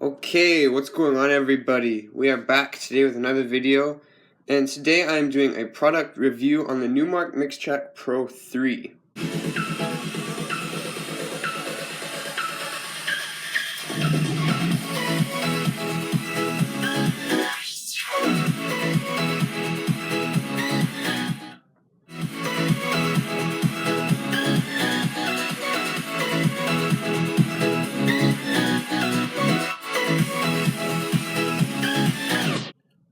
Okay, what's going on everybody? We are back today with another video, and today I'm doing a product review on the Numark Mixtrack Pro 3.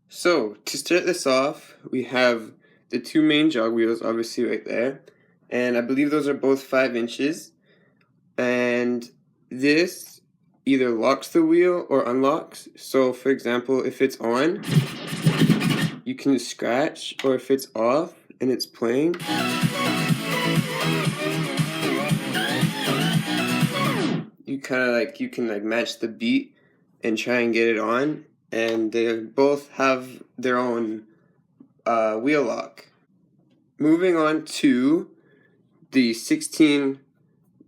So, to start this off, we have the two main jog wheels obviously right there, and I believe those are both 5 inches, and this either locks the wheel or unlocks. So for example, if it's on, you can scratch, or if it's off and it's playing, you can match the beat and try and get it on, and they both have their own wheel lock. Moving on to the 16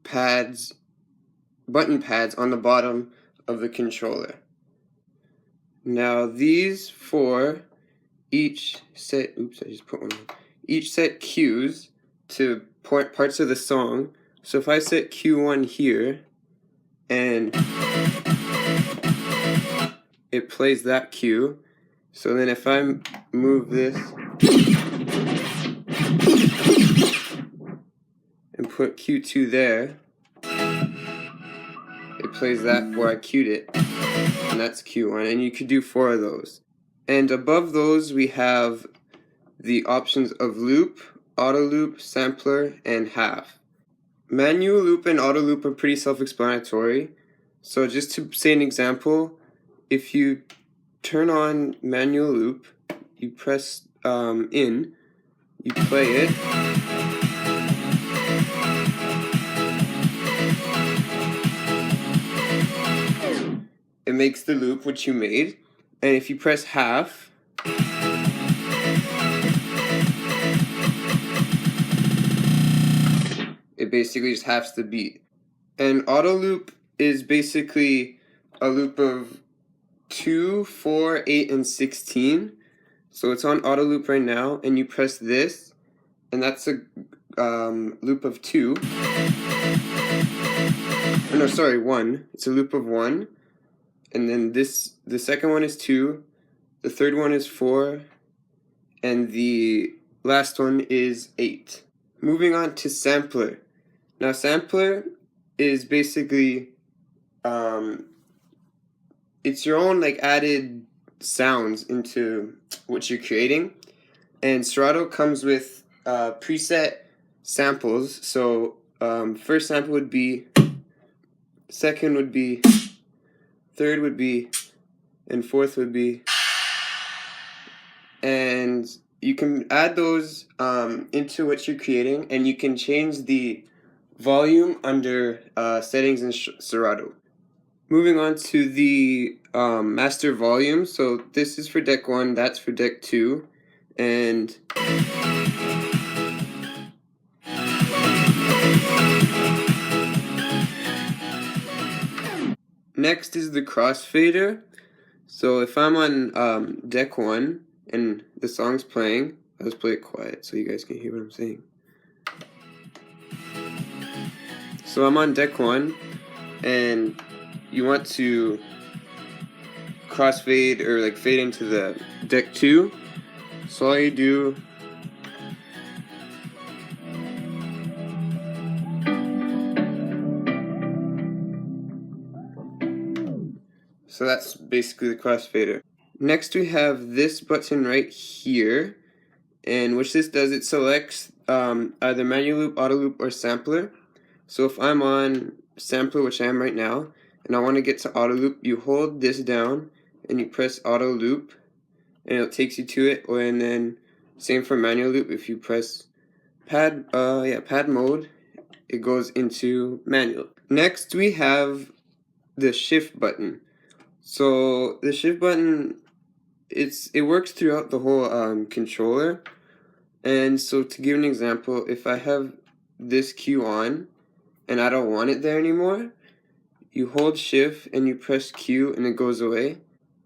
button pads on the bottom of the controller. Now these four each set cues to parts of the song. So if I set Q1 here and it plays that cue, so then if I move this and put Q2 there, it plays that where I cued it, and that's Q1, and you could do 4 of those. And above those we have the options of loop, auto loop, sampler, and half. Manual loop and auto loop are pretty self-explanatory. So just to say an example, if you turn on manual loop, you press in, you play it, it makes the loop which you made, and if you press half, it basically just halves the beat. And auto loop is basically a loop of 2, 4, 8, and 16. So it's on auto loop right now, and you press this, and that's a loop of 2. Oh, no, sorry, 1. It's a loop of 1. And then the second one is 2, the third one is 4, and the last one is 8. Moving on to sampler. Now sampler is basically it's your own added sounds into what you're creating, and Serato comes with preset samples. So first sample would be, second would be, third would be, and fourth would be, and you can add those into what you're creating, and you can change the volume under settings in Serato. Moving on to the master volume. So this is for deck 1, that's for deck 2, and next is the crossfader. So if I'm on deck 1 and the song's playing, I'll just play it quiet so you guys can hear what I'm saying. So I'm on deck 1 and you want to crossfade or fade into the deck 2. So all you do so that's basically the crossfader. Next we have this button right here, and which this does, it selects either manual loop, auto loop, or sampler. So if I'm on sampler, which I am right now, and I want to get to auto loop, you hold this down and you press auto loop and it takes you to it. And then same for manual loop, if you press pad mode, it goes into manual. Next we have the shift button. So the shift button, it works throughout the whole controller. And so to give an example, if I have this cue on and I don't want it there anymore, you hold shift and you press Q and it goes away.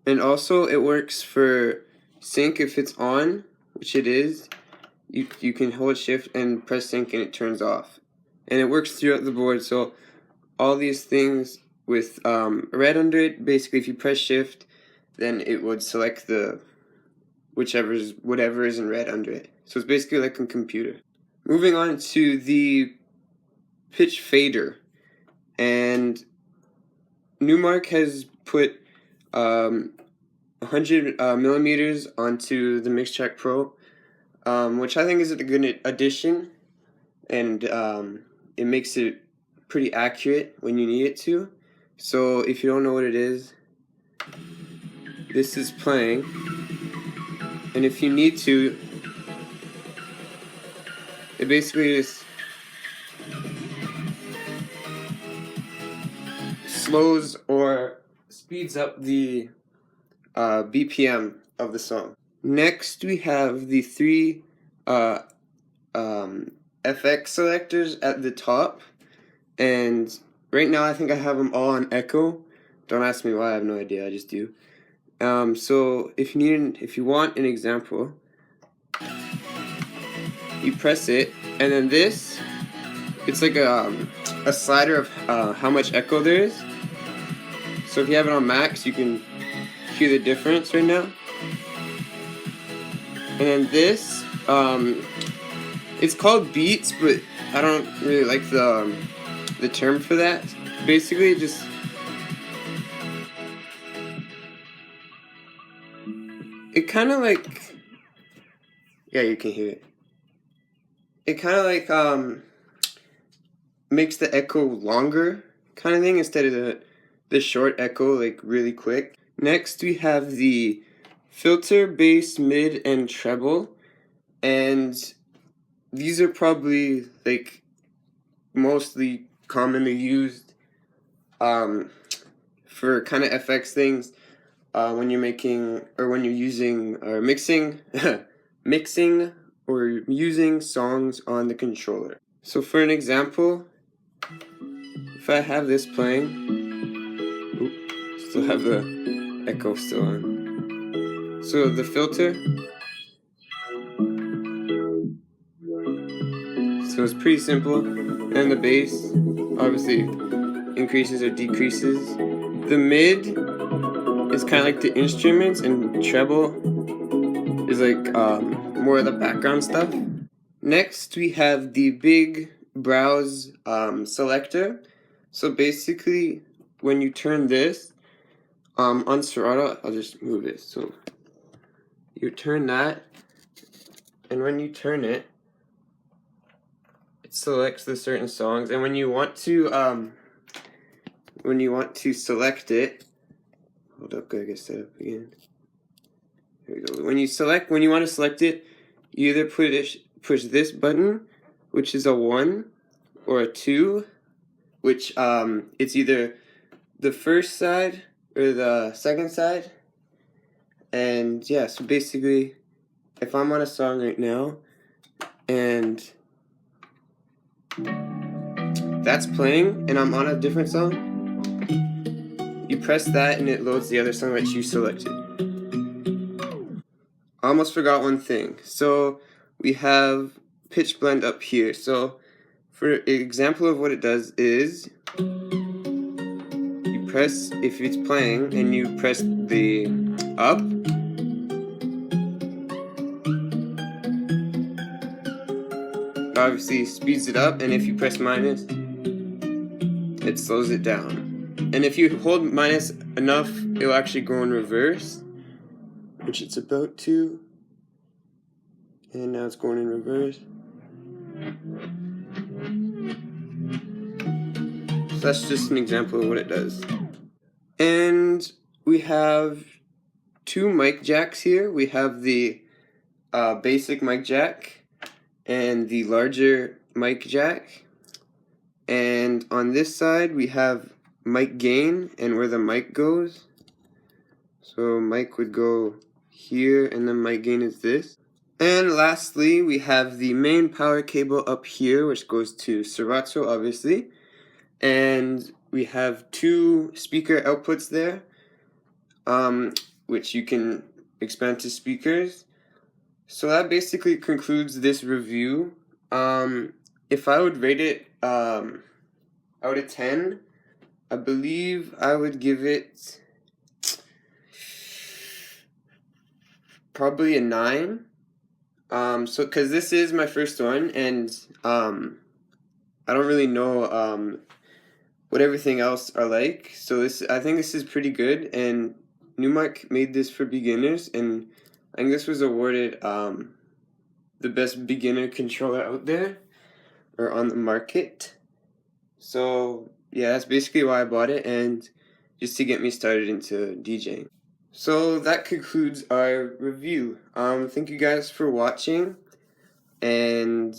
And also it works for sync if it's on, which it is. You can hold shift and press sync and it turns off. And it works throughout the board, so all these things with red under it, basically if you press shift, then it would select the whatever is in red under it. So it's basically like a computer. Moving on to the pitch fader, and Numark has put 100 millimeters onto the Mixtrack Pro, which I think is a good addition, and it makes it pretty accurate when you need it to. So if you don't know what it is, this is playing, and if you need to, it basically just slows or speeds up the BPM of the song. Next we have the three FX selectors at the top, and right now I think I have them all on echo. Don't ask me why, I have no idea, I just do. So if you want an example, you press it, and then this, it's like a slider of how much echo there is. So if you have it on max, you can hear the difference right now. And then this, it's called beats, but I don't really like the term for that. Basically, just it kind of like, yeah, you can hear it. It kind of like makes the echo longer, kind of thing, instead of the short echo, like really quick. Next, we have the filter, bass, mid, and treble, and these are probably like mostly commonly used for kind of FX things when you're making or when you're using or mixing or using songs on the controller. So for an example, if I have this playing, still have the echo still on. So the filter, so it's pretty simple, and the bass obviously increases or decreases. The mid is kind of like the instruments, and treble is like more of the background stuff. Next we have the big browse selector. So basically when you turn this on Serato, I'll just move it. So you turn that, and when you turn it, it selects the certain songs. And when you want to select it, hold up, gotta get set up again. Here we go. When you want to select it, you either push this button, which is a 1, or a 2, which it's either the first side or the second side. And yeah, so basically, if I'm on a song right now and that's playing and I'm on a different song, you press that and it loads the other song that you selected. I almost forgot one thing. So we have pitch blend up here. So for an example of what it does is, you press, if it's playing, and you press the up, obviously speeds it up, and if you press minus, it slows it down. And if you hold minus enough, it'll actually go in reverse, which it's about to, and now it's going in reverse. So that's just an example of what it does. And we have two mic jacks here. We have the basic mic jack and the larger mic jack. And on this side we have mic gain and where the mic goes. So mic would go here, and then mic gain is this. And lastly, we have the main power cable up here, which goes to Serato, obviously. And we have 2 speaker outputs there, which you can expand to speakers. So that basically concludes this review. If I would rate it out of 10, I believe I would give it probably a 9. So because this is my first one, and I don't really know what everything else are like. So I think this is pretty good, and Numark made this for beginners, and I think this was awarded the best beginner controller out there or on the market. So yeah, that's basically why I bought it, and just to get me started into DJing. So that concludes our review. Thank you guys for watching, and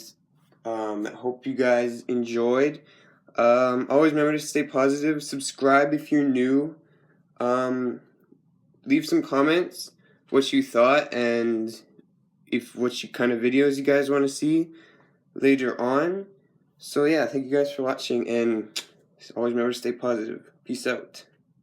I hope you guys enjoyed. Always remember to stay positive. Subscribe if you're new. Leave some comments what you thought and what kind of videos you guys want to see later on. So yeah, thank you guys for watching, and always remember to stay positive. Peace out.